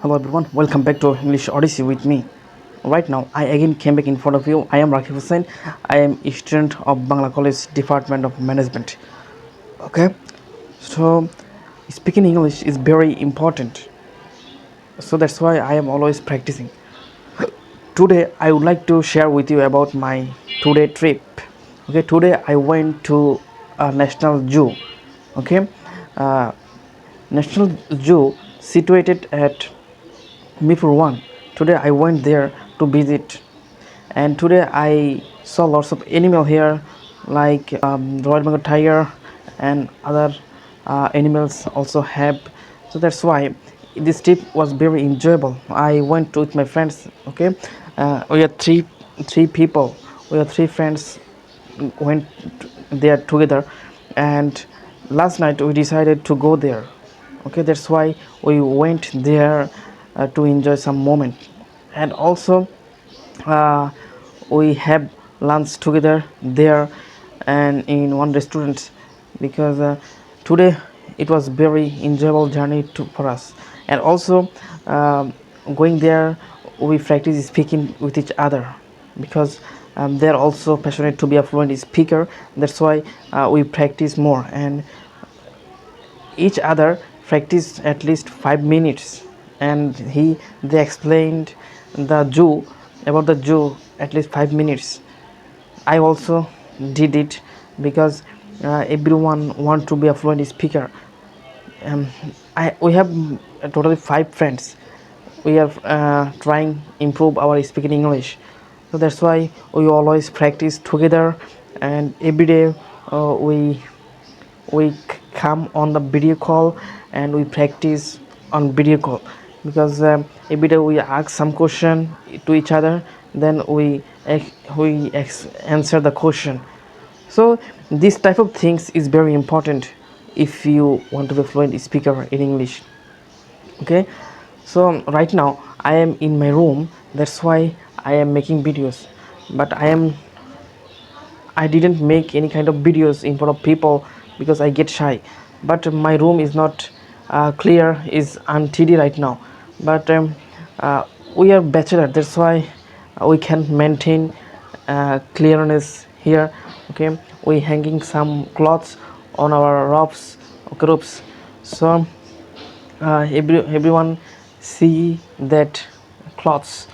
Hello everyone, welcome back to English Odyssey with me. Right now, I again came back in front of you. I am Rakib Hussain. I am a student of Bangla College Department of Management. Okay, so speaking English is very important. So that's why I am always practicing. Today, I would like to share with you about my today trip. Okay, today I went to a national zoo. Okay, uh, national zoo situated at Mipur 1. Today I went there to visit, and today I saw lots of animal here like Royal Bengal tiger and other animals also have. So that's why this trip was very enjoyable. I went with my friends. Okay, we are three people. We are three friends went there together, and last night we decided to go there. Okay, that's why we went there to enjoy some moment, and also uh, we have lunch together there and in one restaurant, because today it was very enjoyable journey for us. And also going there, we practice speaking with each other, because they're also passionate to be a fluent speaker. That's why we practice more, and each other practiced at least 5 minutes, and they explained the zoo about the zoo at least 5 minutes. I also did it, because everyone want to be a fluent speaker. um, we have totally 5 friends. We are trying improve our speaking English, so that's why we always practice together, and every day we come on the video call and we practice on video call, because every day we ask some question to each other, then answer the question. So this type of things is very important if you want to be fluent speaker in English. Okay, so right now I am in my room. That's why I am making videos, but I didn't make any kind of videos in front of people because I get shy. But my room is not clear, is untidy right now. But uh, we are bachelor, that's why we can maintain clearness here. Okay, we hanging some clothes on our roofs. Okay, roofs. So everyone see that clothes.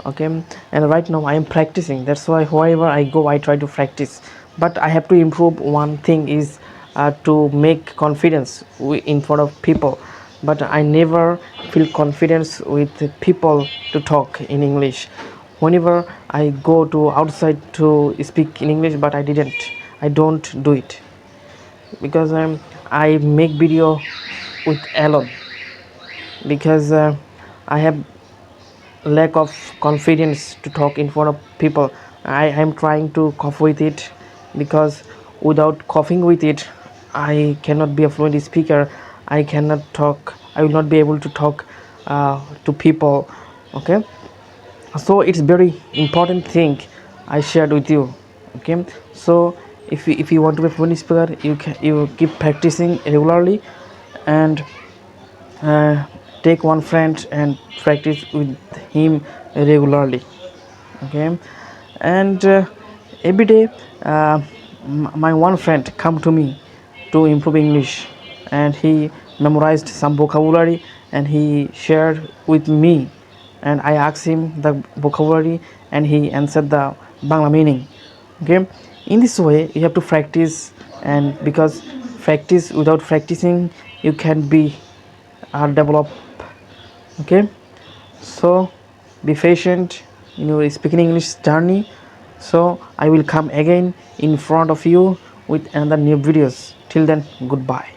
Okay, and right now I am practicing. That's why wherever I go I try to practice, but I have to improve. One thing is to make confidence in front of people, but I never feel confidence with people to talk in English. Whenever I go to outside to speak in English, but I don't do it, because I make video with alone, because I have lack of confidence to talk in front of people. I am trying to cough with it, because without coughing with it I cannot be a fluent speaker. I cannot talk, I will not be able to talk to people. Okay, so it's very important thing I shared with you. Okay, so if you want to be a fluent speaker, you keep practicing regularly, and uh, take one friend and practice with him regularly. Okay, and every day my one friend come to me to improve English, and he memorized some vocabulary and he shared with me, and I asked him the vocabulary and he answered the Bangla meaning. Okay, in this way you have to practice, and because practice, without practicing you can be develop. Okay, so be patient in your speaking English journey. So I will come again in front of you with another new videos. Till then, goodbye.